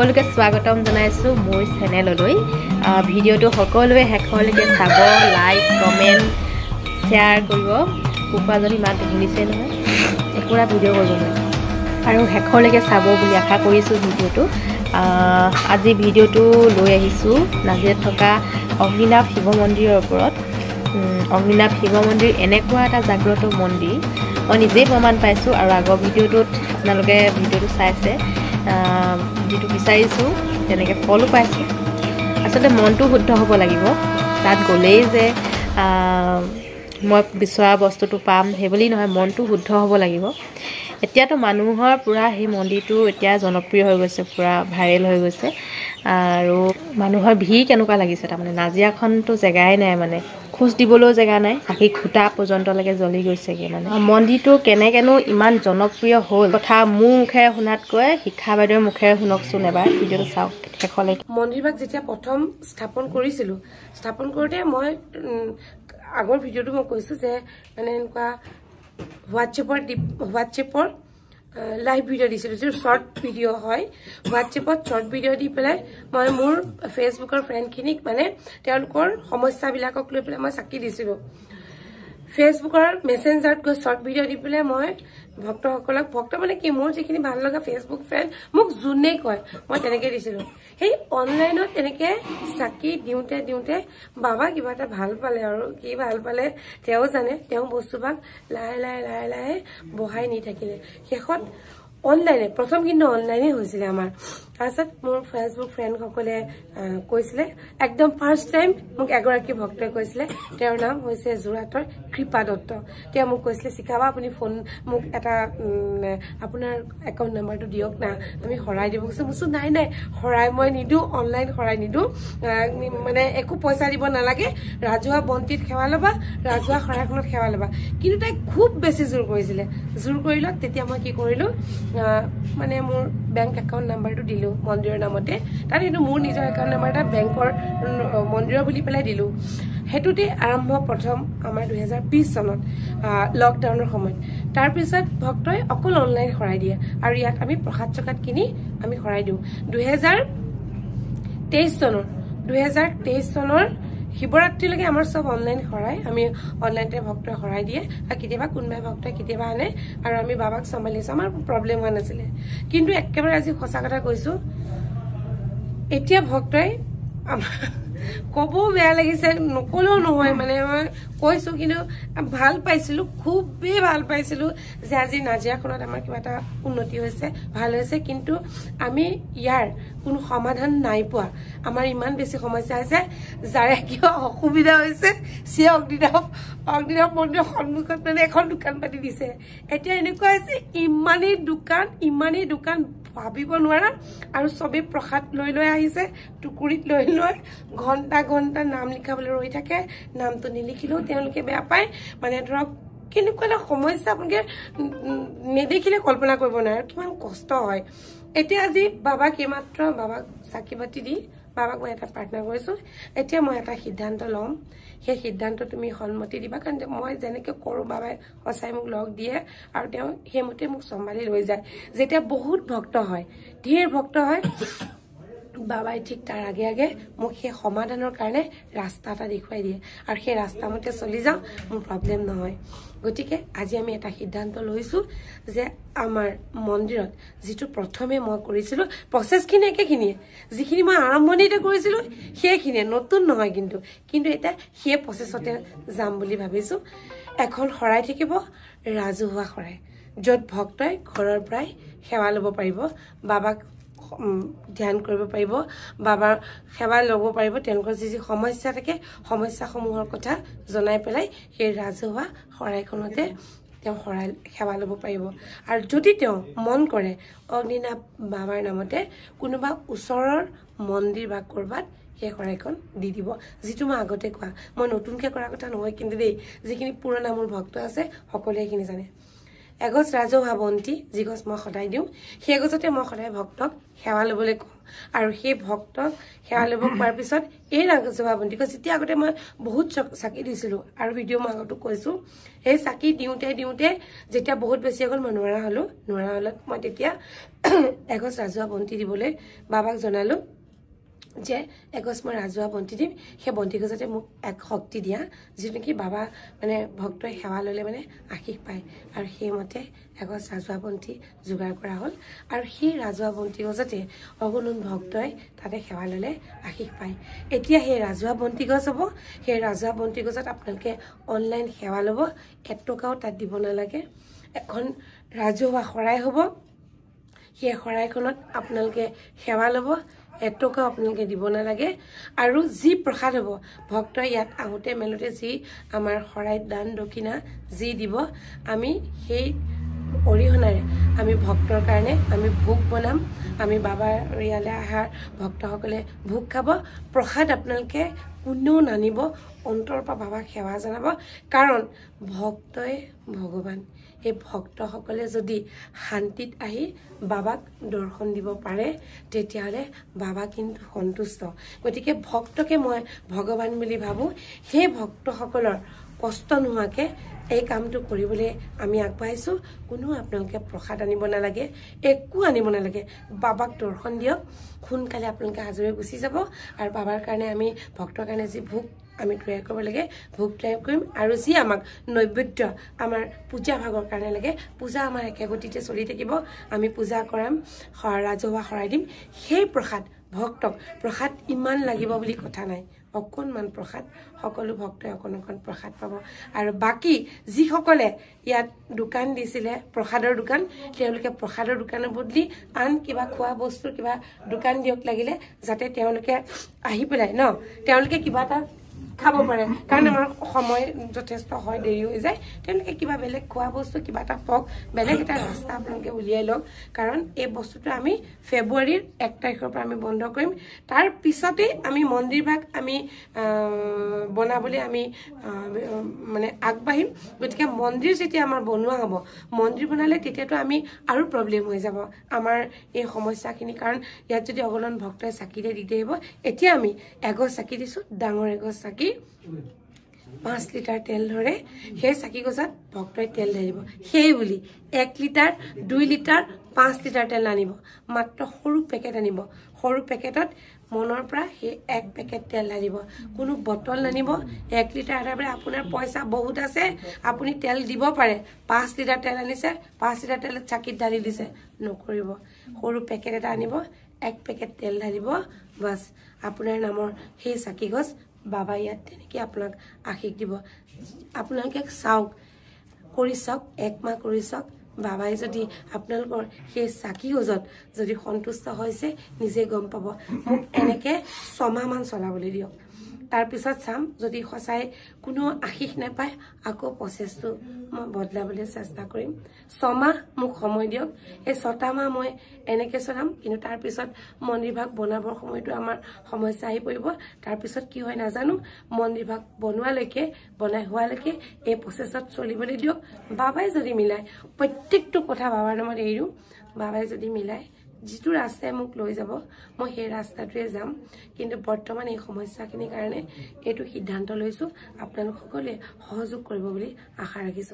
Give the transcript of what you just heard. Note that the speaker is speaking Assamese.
সকলোকে স্বাগতম জনাইছো মোৰ চেনেললৈ ভিডিওটো সকলোৱে শেষলৈকে চাব লাইক কমেন্ট শেয়াৰ কৰিব কুকুৰাজনী মাত শুনিছে নহয় একুৰা ভিডিও কৰিব মই আৰু শেষলৈকে চাব বুলি আশা কৰিছো ভিডিওটো আজি ভিডিওটো লৈ আহিছো নাজিৰাত থকা অগ্নিনাভ শিৱ মন্দিৰৰ ওপৰত অগ্নিনাভ শিৱ মন্দিৰ এনেকুৱা এটা জাগ্ৰত মন্দিৰ মই নিজে প্ৰমাণ পাইছো আৰু আগৰ ভিডিওটোত আপোনালোকে ভিডিওটো চাইছে যেটো বিচাৰিছো তেনেকৈ ফলো পাইছো আসলে মনটো শুদ্ধ হ'ব লাগিব তাত গলেই যে মই বিচৰা বস্তুটো পাম হেবলি নহয় মনটো শুদ্ধ হ'ব লাগিব এতিয়াতো মানুহৰ পুৰা এই মন্দিৰটো এতিয়া জনপ্ৰিয় হৈ গৈছে পুৰা ভাইৰেল হৈ গৈছে আৰু মানুহৰ ভিৰ কেনেকুৱা লাগিছে তাৰমানে নাজিৰাখনটো জেগাই নাই মানে খোজ দিবলৈও জেগা নাই আকি খুটা পৰ্যন্তলৈকে জ্বলি গৈছেগে মানে মন্দিৰটো কেনেকেনো ইমান জনপ্ৰিয় হ'ল কথা মোৰ মুখে শুনাতকৈ শিক্ষা বাইদেউৰ মুখে শুনকচোন এবাৰ ভিডিওটো চাওক শেষলৈকে মন্দিৰভাগ যেতিয়া প্ৰথম স্থাপন কৰিছিলো স্থাপন কৰোতে মই আগৰ ভিডিওটো মই কৈছো যে মানে এনেকুৱা হোৱাটছএপৰ লাইভ ভিডিও দিছিলো যে শৰ্ট ভিডিও হয় হোৱাটছএপত শৰ্ট ভিডিও দি পেলাই মই মোৰ ফেসবুকৰ ফ্ৰেণ্ডখিনিক মানে তেওঁলোকৰ সমস্যাবিলাকক লৈ পেলাই মই চাকি দিছিলো ফেসবুকৰ মেসেঞ্জাৰত গৈ শৰ্ট ভিডিও দি পেলাই মই ভক্তসকলক ভক্ত মানে কি মোৰ যিখিনি ভাল লগা ফেসবুক ফ্ৰেণ্ড মোক জুনে কয় মই তেনেকে দিছিলো সেই অনলাইনত তেনেকে চাকি দিওঁতে বাবা কিবা এটা ভাল পালে আৰু কি ভাল পালে তেওঁ জানে তেওঁ বস্তুভাগ লাহে বহাই নি থাকিলে শেষত অনলাইনে প্ৰথম কিন্তু অনলাইনে হৈছিল আমাৰ তাৰছত মোৰ ফেসবুক ফ্ৰেণ্ড সকলে কৈছিলে একদম ফাৰ্স্ট টাইম মোক এগৰাকী ভক্তই কৈছিলে তেওঁৰ নাম হৈছে জুৰাটৰ কৃপা দত্ত তেওঁ মোক কৈছিলে শিকাবা আপুনি ফোন মোক এটা আপোনাৰ একাউন্ট নাম্বাৰটো দিয়ক না আমি হৰাই দিব কৈছো নাই হৰাই মই নিদু অনলাইন হৰাই নিদু মানে একো পইচা দিব নালাগে ৰাজুৱা বন্তিত সেৱা লবা ৰাজুৱা হৰাখনত সেৱা লবা কিন্তু তাই খুব বেছি জোৰ কৰিছিলে জোৰ কৰিল তেতিয়া মই কি কৰিলো মানে মোৰ বেংক একাউন্ট নাম্বাৰটো দিলো মন্দিৰৰ নামতে তাৰ কিন্তু মোৰ নিজৰ একাউন্ট নাম্বাৰ এটা বেংকৰ মন্দিৰৰ বুলি পেলাই দিলো হেতুতে আৰম্ভ প্ৰথম আমাৰ 2020 চনত লকডাউনৰ সময়ত তাৰ পিছত ভক্তই অকল অনলাইন হৰাই দিয়ে আৰু ইয়াত আমি প্ৰসাদ চকাত কিনি আমি হৰাই দিও 2023 চনৰ শিৱৰাত্ৰিলৈকে আমাৰ সব অনলাইন হৰাই আমি অনলাইনতে ভক্তই হৰাই দিয়ে আৰু কেতিয়াবা কোনবাই ভক্তই কেতিয়াবা আনে আৰু আমি বাবাক সম্ভালিছো আমাৰ প্ৰবলেম হোৱা নাছিলে কিন্তু একেবাৰে আজি সঁচা কথা কৈছো এতিয়া ভক্তই কব বেয়া লাগিছে নকলেও নহয় মানে মই কৈছো কিন্তু ভাল পাইছিলো খুবেই ভাল পাইছিলো যে আজি নাজিৰাখনত আমাৰ কিবা এটা উন্নতি হৈছে ভাল হৈছে কিন্তু আমি ইয়াৰ কোনো সমাধান নাই পোৱা আমাৰ ইমান বেছি সমস্যা আছে যাৰে কিয় অসুবিধা হৈছে সে অগ্নিনাভ মন্দিৰৰ সন্মুখত মানে এখন দোকান পাতি দিছে এতিয়া এনেকুৱা হৈছে ইমানেই দোকান ভাবিব নোৱাৰা আৰু সবে প্ৰসাদ লৈ আহিছে টুকুৰিত লৈ ঘন্টা নাম লিখাবলৈ ৰৈ থাকে নামটো নিলিখিলেও তেওঁলোকে বেয়া পায় মানে ধৰক কেনেকুৱা সমস্যা আপোনালোকে নেদেখিলে কল্পনা কৰিব নোৱাৰে কিমান কষ্ট হয় এতিয়া আজি বাবাক মাত্ৰ বাবাক চাকি বাতি দি বাবাক মই এটা প্ৰাৰ্থনা কৰিছো এতিয়া মই এটা সিদ্ধান্ত লম সেই সিদ্ধান্ত তুমি সন্মতি দিবা কাৰণ মই যেনেকৈ কৰো বাবাই সঁচাই মোক লগ দিয়ে আৰু তেওঁ হেমতে মোক সম্ভালি লৈ যায় যেতিয়া বহুত ভক্ত হয় ঢেৰ ভক্ত হয় বাবাই ঠিক তাৰ আগে মোক সেই সমাধানৰ কাৰণে ৰাস্তা এটা দেখুৱাই দিয়ে আৰু সেই ৰাস্তা মতে চলি যাওঁ মোৰ প্ৰবলেম নহয় গতিকে আজি আমি এটা সিদ্ধান্ত লৈছো যে আমাৰ মন্দিৰত যেটো প্ৰথমে মই কৰিছিলো প্ৰসেসখিনি একেখিনিয়ে যিখিনি মই আৰম্ভণিতে কৰিছিলো সেইখিনি নতুন নহয় কিন্তু এটা সেই প্ৰসেসতে যাম বুলি ভাবিছো এখন হৰাই থাকিব ৰাজহুৱা হৰাই যত ভক্তই ঘৰৰ পৰাই সেৱা ল'ব পাৰিব বাবাক ধ্যান কৰিব পাৰিব বাবাৰ সেৱা ল'ব পাৰিব তেওঁলোকৰ যি সমস্যা থাকে সমস্যাসমূহৰ কথা জনাই পেলাই সেই ৰাজহুৱা হৰাইখনতে তেওঁ সেৱা ল'ব পাৰিব আৰু যদি তেওঁ মন কৰে অগ্নিনাভ বাবাৰ নামতে কোনোবা ওচৰৰ মন্দিৰ বা কৰবাত সেই হৰাইখন দি দিব যেটো মই আগতে কোৱা মই নতুনকৈ কৰা কথা নহয় কিন্তু দেই যিখিনি পুৰণা মোৰ ভক্ত আছে সকলোৱে এইখিনি জানে এগছ ৰাজহুৱা বন্তি যি গছ মই সদায় দিওঁ সেই গছতে মই সদায় ভক্তক সেৱা ল'বলৈ কওঁ আৰু সেই ভক্তক সেৱা ল'ব পোৱাৰ পিছত এই ৰাজহুৱা বন্তি যেতিয়া আগতে মই বহুত চাকি দিছিলোঁ আৰু ভিডিঅ' মই আগতো কৈছোঁ সেই চাকি দিওঁতে যেতিয়া বহুত বেছি গ'ল মই নোৱাৰা হ'লত মই তেতিয়া এগছ ৰাজহুৱা বন্তি দিবলৈ বাবাক জনালোঁ যে এগছ মই ৰাজহুৱা বন্তি দিম সেই বন্তি গছতে মোক এক শক্তি দিয়া যিটো নেকি বাবা মানে ভক্তই সেৱা ল'লে মানে আশীষ পায় আৰু সেইমতে এগছ ৰাজহুৱা বন্তি যোগাৰ কৰা হ'ল আৰু সেই ৰাজহুৱা বন্তি গছতে অগণন ভক্তই তাতে সেৱা ল'লে আশীষ পায় এতিয়া সেই ৰাজহুৱা বন্তি গছ হ'ব সেই ৰাজহুৱা বন্তি গছত আপোনালোকে অনলাইন সেৱা ল'ব 1 টকাও তাত দিব নালাগে এখন ৰাজহুৱা শৰাই হ'ব সেই শৰাইখনত আপোনালোকে সেৱা ল'ব 1 টকাও আপোনালোকে দিব নালাগে আৰু যি প্ৰসাদ হ'ব ভক্তই ইয়াত আহোঁতে মেলোতে যি আমাৰ শৰাইত দান দক্ষিণা যি দিব আমি সেই অৰিহণাৰে আমি ভক্তৰ কাৰণে আমি ভোগ বনাম আমি বাবাৰ ইয়ালৈ অহা ভক্তসকলে ভোগ খাব প্ৰসাদ আপোনালোকে কোনেও নানিব অন্তৰৰ পৰা বাবাক সেৱা জনাব কাৰণ ভক্তই ভগৱান এই ভক্তসকলে যদি শান্তিত আহি বাবাক দৰ্শন দিব পাৰে তেতিয়াহ'লে বাবা কিন্তু সন্তুষ্ট গতিকে ভক্তকে মই ভগৱান বুলি ভাবোঁ সেই ভক্তসকলৰ কষ্ট নোহোৱাকৈ এই কামটো কৰিবলৈ আমি আগবাঢ়িছোঁ কোনো আপোনালোকে প্ৰসাদ আনিব নালাগে একো আনিব নালাগে বাবাক দৰ্শন দিয়ক সোনকালে আপোনালোকে আজৰি গুচি যাব আৰু বাবাৰ কাৰণে আমি ভক্তৰ কাৰণে যি ভোগ আমি তৈয়াৰ কৰিব লাগে ভোগ তৈয়াৰ কৰিম আৰু যি আমাক নৈবেদ্য আমাৰ পূজা ভাগৰ কাৰণে লাগে পূজা আমাৰ একে গতিতে চলি থাকিব আমি পূজা কৰাম ৰাজহুৱা শৰাই দিম সেই প্ৰসাদ ভক্তক প্ৰসাদ ইমান লাগিব বুলি কথা নাই অকণমান প্ৰসাদ সকলো ভক্তই অকণ প্ৰসাদ পাব আৰু বাকী যিসকলে ইয়াত দোকান দিছিলে প্ৰসাদৰ দোকান তেওঁলোকে প্ৰসাদৰ দোকানৰ বদলি আন কিবা খোৱা বস্তু কিবা দোকান দিয়ক লাগিলে যাতে তেওঁলোকে আহি পেলাই তেওঁলোকে কিবা এটা খাব পাৰে কাৰণ আমাৰ সময় যথেষ্ট হয় দেৰি হৈ যায় তেওঁলোকে কিবা বেলেগ খোৱা বস্তু কিবা এটা পাওক বেলেগ এটা ৰাস্তা আপোনালোকে উলিয়াই লওক কাৰণ এই বস্তুটো আমি ফেব্ৰুৱাৰীৰ 1 তাৰিখৰ পৰা আমি বন্ধ কৰিম তাৰ পিছতে আমি মন্দিৰ ভাগ আমি বনাবলৈ আমি মানে আগবাঢ়িম গতিকে মন্দিৰ যেতিয়া আমাৰ বনোৱা হ'ব মন্দিৰ বনালে তেতিয়াতো আমি আৰু প্ৰব্লেম হৈ যাব আমাৰ এই সমস্যাখিনি কাৰণ ইয়াত যদি অগণন ভক্তই চাকিৰে দি আহিব এতিয়া আমি এগছ চাকি দিছোঁ ডাঙৰ এগছ চাকি 5 লিটাৰ তেল ধৰে সেই চাকি গছত ভক্তই তেল ঢালিব সেই বুলি 1 লিটাৰ 2 লিটাৰ 5 লিটাৰ তেল আনিব মাত্ৰ সৰু পেকেট আনিব সৰু পেকেটত মনৰ পৰা সেই 1 পেকেট তেল ঢালিব কোনো বটল নানিব 1 লিটাৰ আধাৰ আপোনাৰ পইচা বহুত আছে আপুনি তেল দিব পাৰে 5 লিটাৰ তেল আনিছে 5 লিটাৰ তেল চাকিত ঢালি দিছে নকৰিব সৰু পেকেট এটা আনিব 1 পেকেট তেল ঢালিব বাস আপোনাৰ নামৰ সেই চাকি গছ বাবা ইয়াত তেনেকৈ আপোনাক আশীষ দিব আপোনালোকে চাওক কৰি চাওক 1 মাহ কৰি চাওক বাবাই যদি আপোনালোকৰ সেই চাকি গছত যদি সন্তুষ্ট হৈছে নিজে গম পাব মোক এনেকৈ 6 মাহমান চলাবলৈ দিয়ক তাৰপিছত চাম যদি সঁচাই কোনো আশীষ নাপায় আকৌ প্ৰচেছটো মই বদলাবলৈ চেষ্টা কৰিম 6 মাহ মোক সময় দিয়ক এই 6টা মাহ মই এনেকৈ চলাম কিন্তু তাৰপিছত মন্দিৰ ভাগ বনাবৰ সময়তো আমাৰ সমস্যা আহি পৰিব তাৰপিছত কি হয় নাজানো মন্দিৰ ভাগ বনোৱালৈকে বনাই হোৱালৈকে এই প্ৰচেছত চলিবলৈ দিয়ক বাবাই যদি মিলাই প্ৰত্যেকটো কথা বাবাৰ নামত এৰিও বাবাই যদি মিলাই যিটো ৰাস্তাই মোক লৈ যাব মই সেই ৰাস্তাটোৱে যাম কিন্তু বৰ্তমান এই সমস্যাখিনিৰ কাৰণে এইটো সিদ্ধান্ত লৈছোঁ আপোনালোক সকলোৱে সহযোগ কৰিব বুলি আশা ৰাখিছোঁ